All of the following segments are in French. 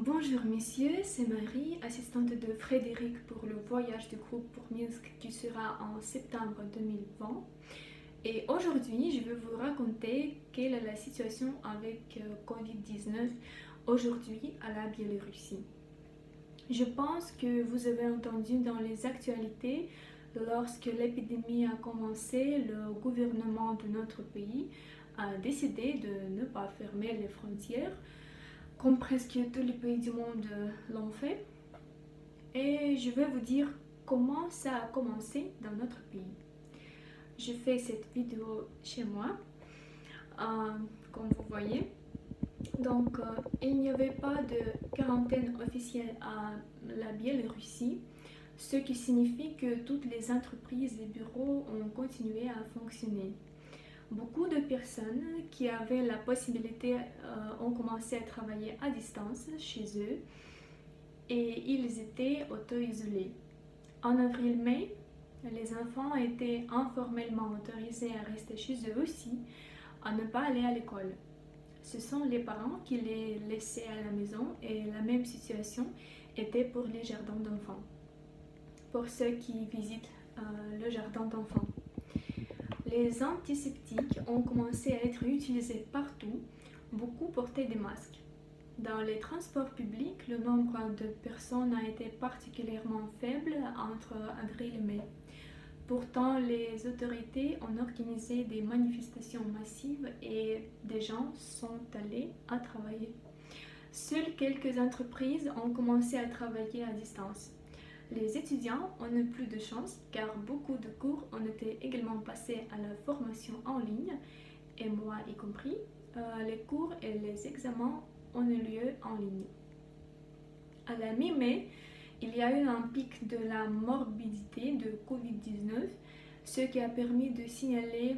Bonjour messieurs, c'est Marie, assistante de Frédéric pour le voyage du groupe pour Minsk qui sera en septembre 2020. Et aujourd'hui, je vais vous raconter quelle est la situation avec Covid-19 aujourd'hui à la Biélorussie. Je pense que vous avez entendu dans les actualités, lorsque l'épidémie a commencé, le gouvernement de notre pays a décidé de ne pas fermer les frontières comme presque tous les pays du monde l'ont fait. Et je vais vous dire comment ça a commencé dans notre pays. Je fais cette vidéo chez moi, comme vous voyez. Donc, il n'y avait pas de quarantaine officielle à la Biélorussie, ce qui signifie que toutes les entreprises et bureaux ont continué à fonctionner. Beaucoup de personnes qui avaient la possibilité ont commencé à travailler à distance chez eux et ils étaient auto-isolés. En avril-mai, les enfants étaient informellement autorisés à rester chez eux aussi, à ne pas aller à l'école. Ce sont les parents qui les laissaient à la maison et la même situation était pour les jardins d'enfants. Pour ceux qui visitent le jardin d'enfants. Les antiseptiques ont commencé à être utilisés partout, beaucoup portaient des masques. Dans les transports publics, le nombre de personnes a été particulièrement faible entre avril et mai. Pourtant, les autorités ont organisé des manifestations massives et des gens sont allés à travailler. Seules quelques entreprises ont commencé à travailler à distance. Les étudiants ont eu plus de chance car beaucoup de cours ont été également passés à la formation en ligne, et moi y compris. Les cours et les examens ont eu lieu en ligne. À la mi-mai, il y a eu un pic de la morbidité de Covid-19, ce qui a permis de signaler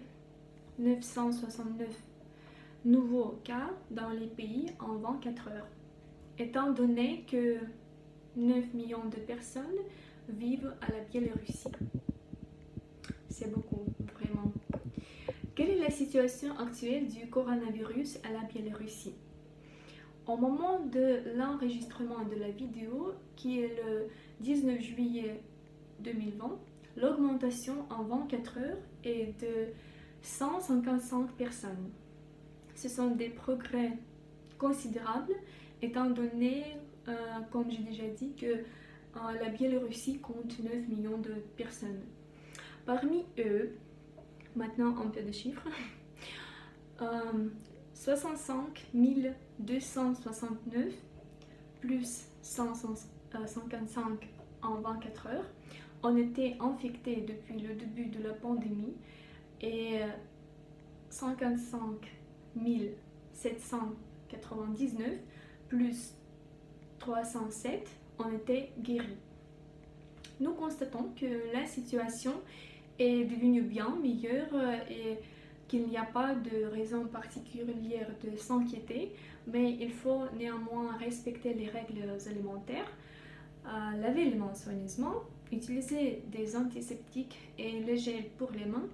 969 nouveaux cas dans les pays en 24 heures. Étant donné que 9 millions de personnes vivent à la Biélorussie. C'est beaucoup, vraiment. Quelle est la situation actuelle du coronavirus à la Biélorussie? Au moment de l'enregistrement de la vidéo, qui est le 19 juillet 2020, l'augmentation en 24 heures est de 155 personnes. Ce sont des progrès considérables étant donné, comme j'ai déjà dit, que la Biélorussie compte 9 millions de personnes. Parmi eux, maintenant un peu de chiffres, 65 269 plus 155 en 24 heures ont été infectés depuis le début de la pandémie et 55 799 plus 307 ont été guéris. Nous constatons que la situation est devenue bien meilleure et qu'il n'y a pas de raison particulière de s'inquiéter, mais il faut néanmoins respecter les règles alimentaires, laver les mains soigneusement, utiliser des antiseptiques et le gel pour les mains,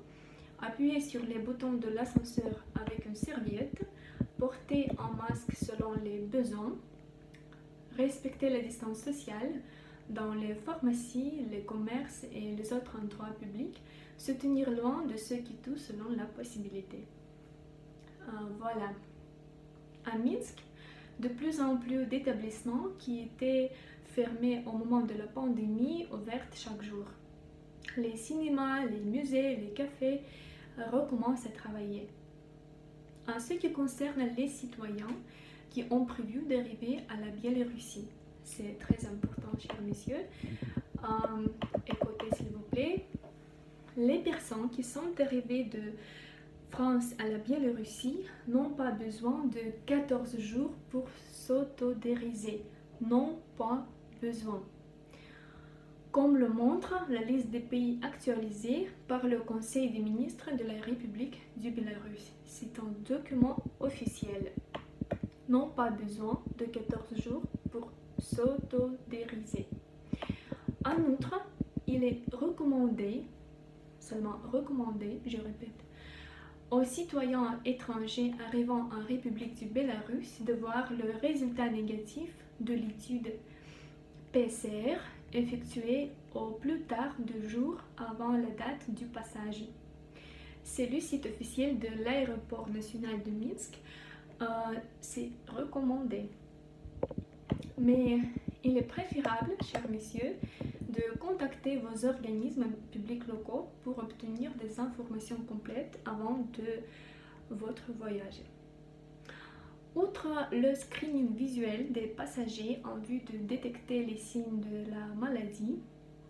appuyer sur les boutons de l'ascenseur avec une serviette, porter un masque selon les besoins, respecter la distance sociale dans les pharmacies, les commerces et les autres endroits publics, se tenir loin de ceux qui toussent selon la possibilité. Voilà. À Minsk, de plus en plus d'établissements qui étaient fermés au moment de la pandémie ouverts chaque jour. Les cinémas, les musées, les cafés recommencent à travailler. En ce qui concerne les citoyens qui ont prévu d'arriver à la Biélorussie, c'est très important, chers messieurs. Écoutez, s'il vous plaît. Les personnes qui sont arrivées de France à la Biélorussie n'ont pas besoin de 14 jours pour s'autodériser. Non, pas besoin. Comme le montre la liste des pays actualisée par le Conseil des ministres de la République du Bélarus. C'est un document officiel. Non, pas besoin de 14 jours pour s'autodériser. En outre, il est recommandé, seulement recommandé, je répète, aux citoyens étrangers arrivant en République du Bélarus de voir le résultat négatif de l'étude PCR effectuée au plus tard 2 jours avant la date du passage. C'est le site officiel de l'aéroport national de Minsk. C'est recommandé. Mais il est préférable, chers messieurs, de contacter vos organismes publics locaux pour obtenir des informations complètes avant de votre voyage. Outre le screening visuel des passagers en vue de détecter les signes de la maladie,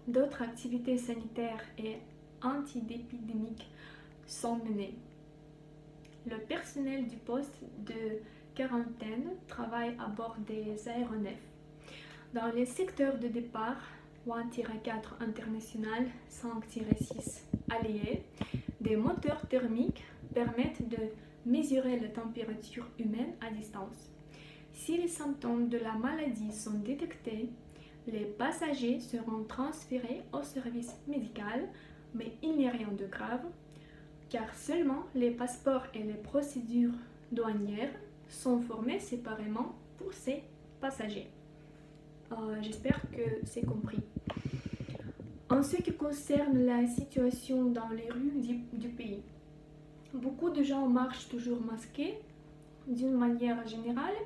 d'autres activités sanitaires et antidépidémiques sont menées. Le personnel du poste de quarantaine travaille à bord des aéronefs. Dans les secteurs de départ 1-4 international, 5-6 alliés, des moteurs thermiques permettent de mesurer la température humaine à distance. Si les symptômes de la maladie sont détectés, les passagers seront transférés au service médical, mais il n'y a rien de grave, car seulement les passeports et les procédures douanières sont formés séparément pour ces passagers. J'espère que c'est compris. En ce qui concerne la situation dans les rues du pays, beaucoup de gens marchent toujours masqués. D'une manière générale,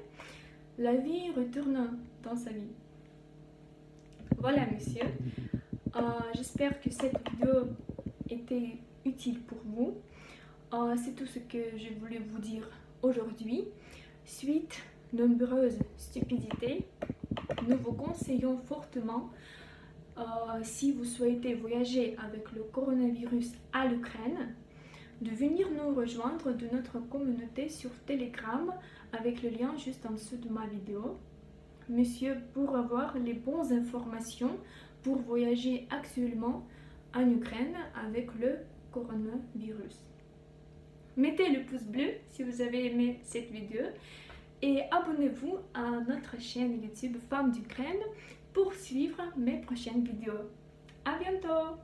la vie retourne dans sa vie. Voilà, monsieur. J'espère que cette vidéo était utile pour vous. C'est tout ce que je voulais vous dire aujourd'hui. Suite nombreuses stupidités, nous vous conseillons fortement, si vous souhaitez voyager avec le coronavirus à l'Ukraine, de venir nous rejoindre de notre communauté sur Telegram avec le lien juste en dessous de ma vidéo. Monsieur, pour avoir les bonnes informations pour voyager actuellement en Ukraine avec le coronavirus. Mettez le pouce bleu si vous avez aimé cette vidéo et abonnez-vous à notre chaîne YouTube Femmes d'Ukraine pour suivre mes prochaines vidéos. À bientôt!